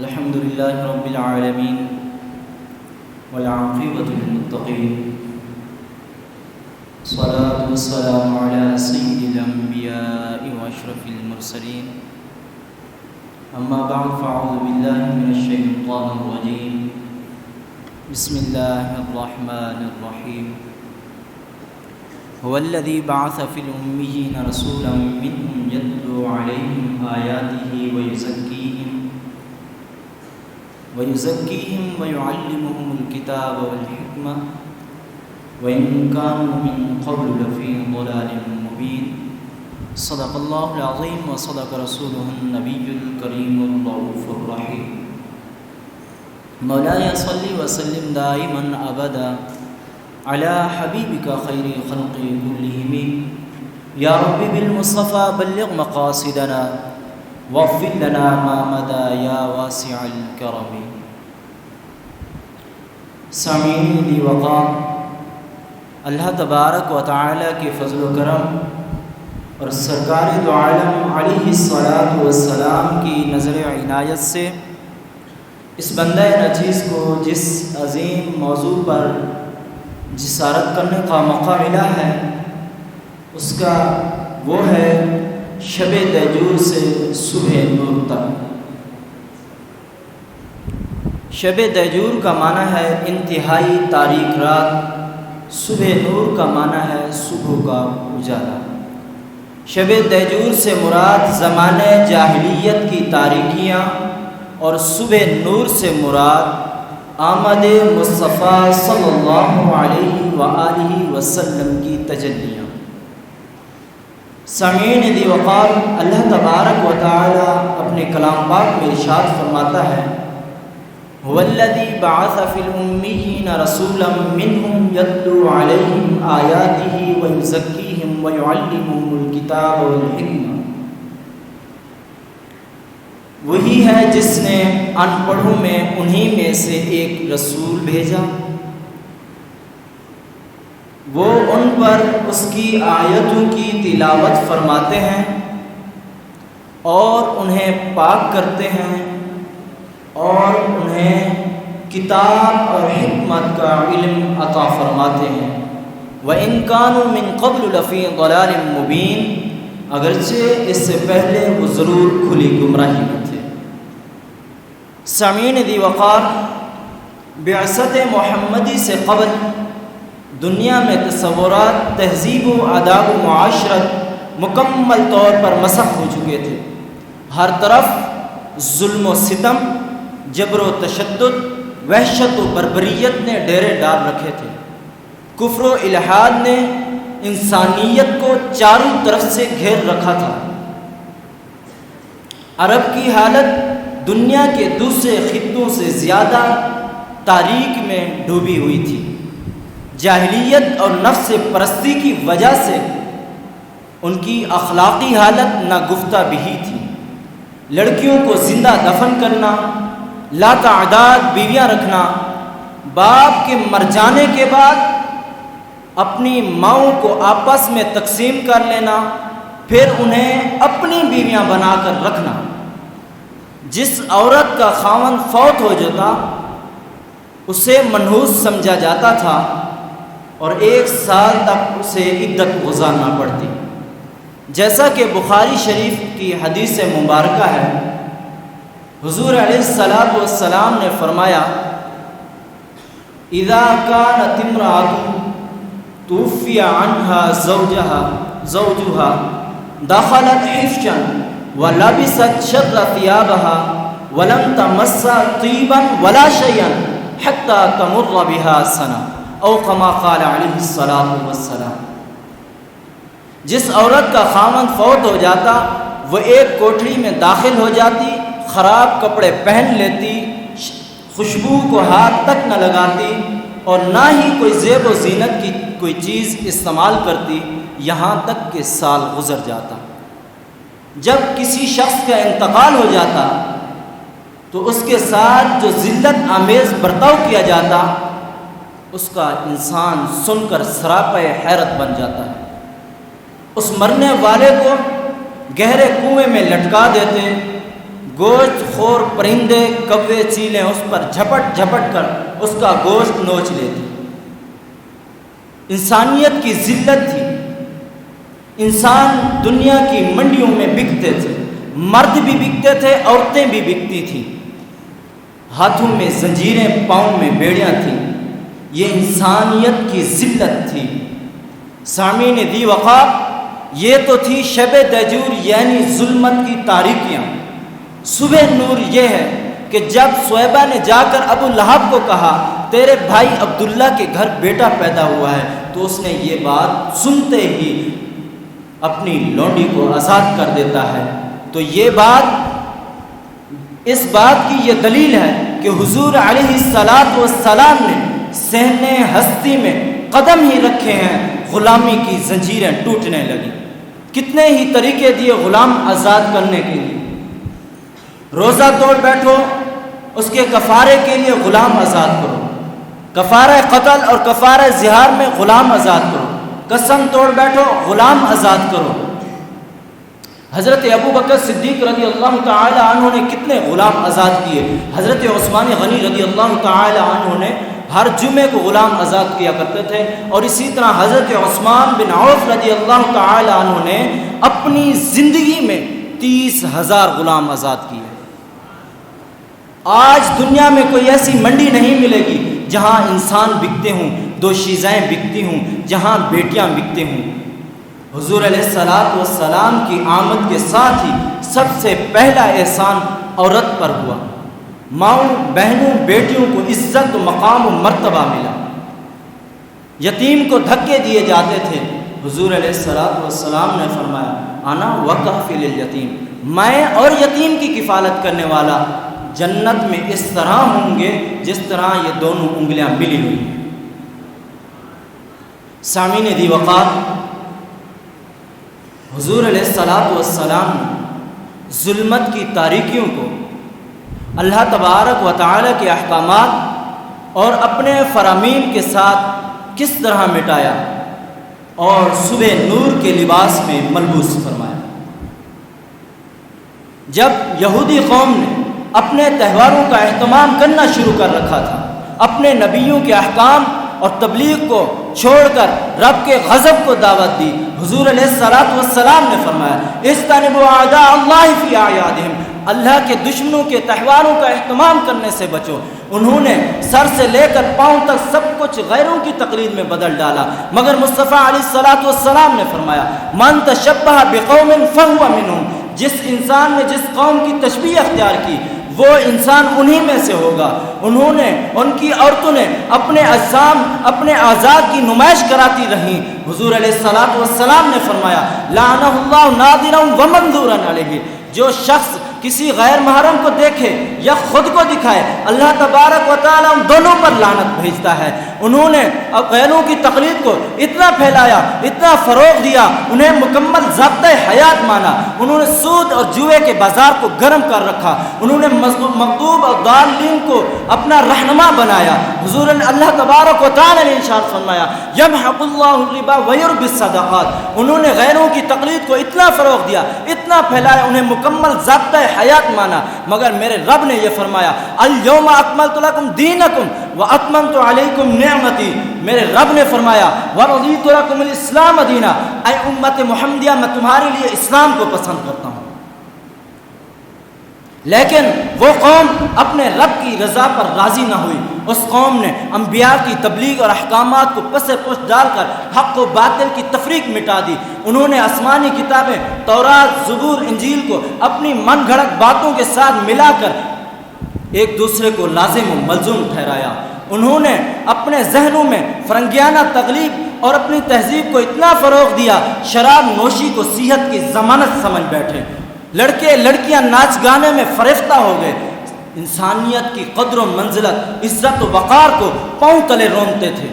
الحمد لله رب العالمين والعاقبة للمتقين الصلاة والسلام على سيد الأنبياء وأشرف المرسلين أما بعد فأعوذ بالله من الشيطان الرجيم بسم الله الرحمن الرحيم هو الذي بعث في الأميين رسولا منهم يتلو عليهم آياته ويزكيهم ويعلمهم الكتاب والحكمة وإن كانوا من قبل لفي ضلال مبين صدق الله العظيم وصدق رسوله النبي الكريم الرؤوف الرحيم مولاي صل وسلم دائما أبدا على حبيبك خير خلق كلهم يا رب بالمصطفى بلغ مقاصدنا واغفر لنا ما مدى یا واسع الکرم۔ سامعین دی وقار، اللہ تبارک و تعالی کے فضل و کرم اور سرکار دو عالم علیہ السلام کی نظر عنایت سے اس بندہ نچیز کو جس عظیم موضوع پر جسارت کرنے کا موقع ملا ہے اس کا وہ ہے شب دہجور سے صبح نور تک۔ شب دہجور کا معنی ہے انتہائی تاریک رات، صبح نور کا معنی ہے صبح کا اجالا۔ شب دہجور سے مراد زمانے جاہلیت کی تاریکیاں اور صبح نور سے مراد آمد مصطفیٰ صلی اللہ علیہ وآلہ وسلم کی تجلیاں۔ سامعین دی وقار، اللہ تبارک و تعالی اپنے کلام پاک میں ارشاد فرماتا ہے هو الذی بعث فی الامیین رسولا منہم یتلو علیہم آیاتہ ویزکیہم ویعلمہم الکتاب والحکمہ۔ وہی ہے جس نے ان پڑھوں میں انہی میں سے ایک رسول بھیجا، وہ ان پر اس کی آیتوں کی تلاوت فرماتے ہیں اور انہیں پاک کرتے ہیں اور انہیں کتاب اور حکمت کا علم عطا فرماتے ہیں۔ وَإِن كَانُوا مِن قَبْلُ لَفِي ضَلَالٍ مُبِينٍ، اگرچہ اس سے پہلے وہ ضرور کھلی گمراہی میں تھے۔ سامعین دی وقار، بعثت محمدی سے قبل دنیا میں تصورات، تہذیب و آداب و معاشرت مکمل طور پر مسخ ہو چکے تھے۔ ہر طرف ظلم و ستم، جبر و تشدد، وحشت و بربریت نے ڈیرے ڈال رکھے تھے۔ کفر و الحاد نے انسانیت کو چاروں طرف سے گھیر رکھا تھا۔ عرب کی حالت دنیا کے دوسرے خطوں سے زیادہ تاریک میں ڈوبی ہوئی تھی۔ جاہلیت اور نفس پرستی کی وجہ سے ان کی اخلاقی حالت ناگفتہ بہی تھی۔ لڑکیوں کو زندہ دفن کرنا، لاتعداد بیویاں رکھنا، باپ کے مر جانے کے بعد اپنی ماؤں کو آپس میں تقسیم کر لینا، پھر انہیں اپنی بیویاں بنا کر رکھنا۔ جس عورت کا خاوند فوت ہو جاتا اسے منحوس سمجھا جاتا تھا اور 1 سال تک اسے عدت گزارنا پڑتی۔ جیسا کہ بخاری شریف کی حدیث مبارکہ ہے، حضور علیہ السلام نے فرمایا اذا كانت امرأة توفی عنها زوجها دخلت حفشا ولبست شر ثيابها ولم تمس طيبا ولا شيئا حتى تمر بها سنة او کما قال علیہ السلام۔ جس عورت کا خاوند فوت ہو جاتا وہ ایک کوٹری میں داخل ہو جاتی، خراب کپڑے پہن لیتی، خوشبو کو ہاتھ تک نہ لگاتی اور نہ ہی کوئی زیب و زینت کی کوئی چیز استعمال کرتی، یہاں تک کہ سال گزر جاتا۔ جب کسی شخص کا انتقال ہو جاتا تو اس کے ساتھ جو ذلت آمیز برتاؤ کیا جاتا اس کا انسان سن کر سراپے حیرت بن جاتا ہے۔ اس مرنے والے کو گہرے کنویں میں لٹکا دیتے، گوشت خور پرندے کوے چیلیں اس پر جھپٹ جھپٹ کر اس کا گوشت نوچ لیتے. انسانیت کی ذلت تھی. انسان دنیا کی منڈیوں میں بکتے تھے، مرد بھی بکتے تھے، عورتیں بھی بکتی تھیں. ہاتھوں میں زنجیریں، پاؤں میں بیڑیاں تھیں. یہ انسانیت کی ذلت تھی. سامعین دی وقار، یہ تو تھی شب دجور یعنی ظلمت کی تاریکیاں. صبح نور یہ ہے کہ جب صہیبہ نے جا کر ابو لہب کو کہا تیرے بھائی عبداللہ کے گھر بیٹا پیدا ہوا ہے، تو اس نے یہ بات سنتے ہی اپنی لونڈی کو آزاد کر دیتا ہے. تو یہ بات، اس بات کی یہ دلیل ہے کہ حضور علیہ الصلاۃ والسلام نے صحنِ ہستی میں قدم ہی رکھے ہیں، غلامی کی زنجیریں ٹوٹنے لگی. کتنے ہی طریقے دیے غلام آزاد کرنے کے لیے. روزہ توڑ بیٹھو، اس کے کفارے کے لیے غلام آزاد کرو. کفارہ قتل اور کفارہ زہار میں غلام آزاد کرو. قسم توڑ بیٹھو، غلام آزاد کرو. حضرت ابو بکر صدیق رضی اللہ تعالی عنہ نے کتنے غلام آزاد کیے. حضرت عثمان غنی رضی اللہ تعالی عنہ نے ہر جمعے کو غلام آزاد کیا کرتے تھے. اور اسی طرح حضرت عثمان بن عوف رضی اللہ تعالی عنہ نے اپنی زندگی میں 30,000 غلام آزاد کیے. آج دنیا میں کوئی ایسی منڈی نہیں ملے گی جہاں انسان بکتے ہوں، دوشیزیں بکتی ہوں، جہاں بیٹیاں بکتے ہوں. حضور علیہ الصلاۃ والسلام کی آمد کے ساتھ ہی سب سے پہلا احسان عورت پر ہوا. ماؤں، بہنوں، بیٹیوں کو عزت و مقام و مرتبہ ملا. یتیم کو دھکے دیے جاتے تھے. حضور علیہ الصلاۃ والسلام نے فرمایا انا وکفل الیتیم، میں اور یتیم کی کفالت کرنے والا جنت میں اس طرح ہوں گے جس طرح یہ دونوں انگلیاں ملی ہوئی ہیں. سامعین دی وقار، حضور علیہ الصلاۃ والسلام نے ظلمت کی تاریکیوں کو اللہ تبارک و تعالی کے احکامات اور اپنے فرامین کے ساتھ کس طرح مٹایا اور صبح نور کے لباس میں ملبوس فرمایا. جب یہودی قوم نے اپنے تہواروں کا اہتمام کرنا شروع کر رکھا تھا، اپنے نبیوں کے احکام اور تبلیغ کو چھوڑ کر رب کے غضب کو دعوت دی، حضور علیہ الصلاۃ والسلام نے فرمایا اجتنبوا اعداء اللہ فی اعیادہم، اللہ کے دشمنوں کے تہواروں کا اہتمام کرنے سے بچو. انہوں نے سر سے لے کر پاؤں تک سب کچھ غیروں کی تقلید میں بدل ڈالا، مگر مصطفیٰ علیہ الصلاۃ والسلام نے فرمایا من تشبہ بقوم فہو منہم، جس انسان نے جس قوم کی تشبیہ اختیار کی وہ انسان انہی میں سے ہوگا. انہوں نے، ان کی عورتوں نے اپنے اجسام، اپنے اعضاء کی نمائش کراتی رہیں. حضور علیہ الصلاۃ والسلام نے فرمایا لعنہ اللہ ناظرا ومنظورا علیہ، جو شخص کسی غیر محرم کو دیکھے یا خود کو دکھائے اللہ تبارک و تعالیٰ ان دونوں پر لعنت بھیجتا ہے. انہوں نے غیروں کی تقلید کو اتنا پھیلایا، اتنا فروغ دیا، انہیں مکمل ضابطۂ حیات مانا. انہوں نے سود اور جوئے کے بازار کو گرم کر رکھا. انہوں نے مغضوب اور ضالین کو اپنا رہنما بنایا. حضور اللہ تبارک و تعالیٰ نے ارشاد فرمایا یمحق اللہ الربا ویربی الصدقات. انہوں نے غیروں کی تقلید کو اتنا فروغ دیا، اتنا پھیلایا، انہیں مکمل ضابطۂ حیات مانا. مگر میرے رب نے یہ فرمایا الیوم اکملت لکم دینکم واتممت علیکم نعمتی. میرے رب نے فرمایا ورضیت لکم الاسلام دینا، اے امت محمدیہ میں تمہارے لیے اسلام کو پسند کرتا ہوں. لیکن وہ قوم اپنے رب کی رضا پر راضی نہ ہوئی. اس قوم نے انبیاء کی تبلیغ اور احکامات کو پس پشت ڈال کر حق و باطل کی تفریق مٹا دی. انہوں نے آسمانی کتابیں تورات، زبور، انجیل کو اپنی من گھڑت باتوں کے ساتھ ملا کر ایک دوسرے کو لازم و ملزوم ٹھہرایا. انہوں نے اپنے ذہنوں میں فرنگیانہ تغلیب اور اپنی تہذیب کو اتنا فروغ دیا، شراب نوشی کو صحت کی ضمانت سمجھ بیٹھے. لڑکے لڑکیاں ناچ گانے میں فریفتہ ہو گئے. انسانیت کی قدر و منزلت، عزت و وقار کو پاؤں تلے رونتے تھے.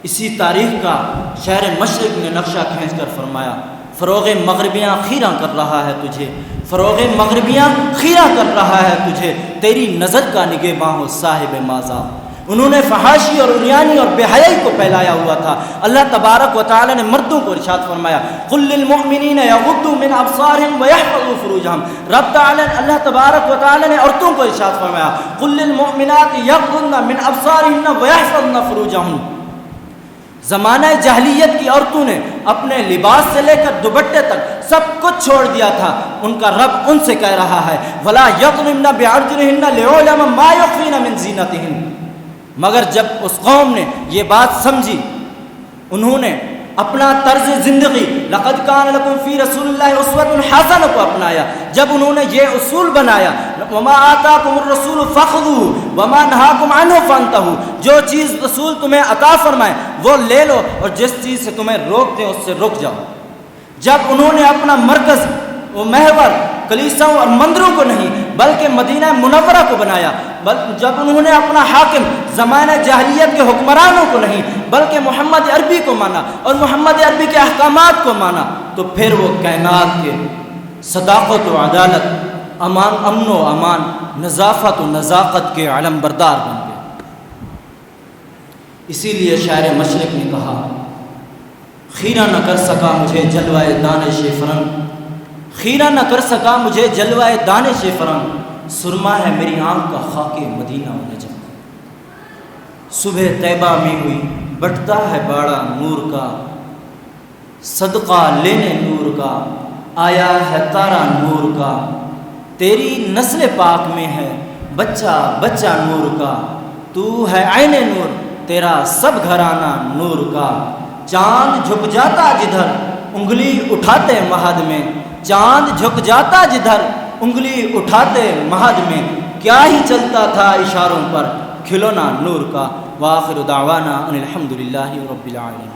اسی تاریخ کا شہر مشرق نے نقشہ کھینچ کر فرمایا فروغ مغربیاں خیرہ کر رہا ہے تجھے، فروغ مغربیاں خیرہ کر رہا ہے تجھے، تیری نظر کا نگہباں ہو صاحب مازا. انہوں نے فحاشی اور عریانی اور بے حیائی کو پھیلایا ہوا تھا۔ اللہ تبارک و تعالی نے مردوں کو ارشاد فرمایا قل للمؤمنین یغضوا من ابصارهم ويحفظوا فروجهم۔ رب تعالی اللہ تبارک و تعالی نے عورتوں کو ارشاد فرمایا قل للمؤمنات یغضضن من ابصارهن ويحفظن فروجهن۔ زمانہ جاہلیت کی عورتوں نے اپنے لباس سے لے کر دوپٹے تک سب کچھ چھوڑ دیا تھا۔ ان کا رب ان سے کہہ رہا ہے ولا یضربن بارجلهن ليعلم ما يخفين من زینتهن۔ مگر جب اس قوم نے یہ بات سمجھی، انہوں نے اپنا طرز زندگی لقد کان لکم فی رسول اللہ اسوۃ حسنہ کو اپنایا۔ جب انہوں نے یہ اصول بنایا وما آتاکم الرسول فخذوہ وما نہاکم عنہ فانتہوا، جو چیز رسول تمہیں عطا فرمائے وہ لے لو اور جس چیز سے تمہیں روک دیں اس سے رک جاؤ۔ جب انہوں نے اپنا مرکز و محور کلیساؤں اور مندروں کو نہیں بلکہ مدینہ منورہ کو بنایا، جب انہوں نے اپنا حاکم زمانہ جاہلیت کے حکمرانوں کو نہیں بلکہ محمد عربی کو مانا اور محمد عربی کے احکامات کو مانا، تو پھر وہ کائنات کے صداقت و عدالت، امن و امان، نظافت و نزاکت کے علم بردار بن گئے۔ اسی لیے شاعر مشرق نے کہا خیرہ نہ کر سکا مجھے جلوہ دانش فرنگ، خیرہ نہ کر سکا مجھے جلوہ دانش فرنگ، سرما ہے میری آنکھ کا خاک مدینہ و نجم۔ صبح طیبہ میں ہوئی بٹتا ہے باڑا نور کا، صدقہ لینے نور کا آیا ہے تارا نور کا، تیری نسل پاک میں ہے بچہ بچہ نور کا، تو ہے عین نور تیرا سب گھرانہ نور کا۔ چاند جھک جاتا جدھر انگلی اٹھاتے مہد میں، چاند جھک جاتا جدھر انگلی اٹھاتے مہد میں، کیا ہی چلتا تھا اشاروں پر کھلونا نور کا۔ وآخر دعوانا ان الحمد للہ رب العالمین۔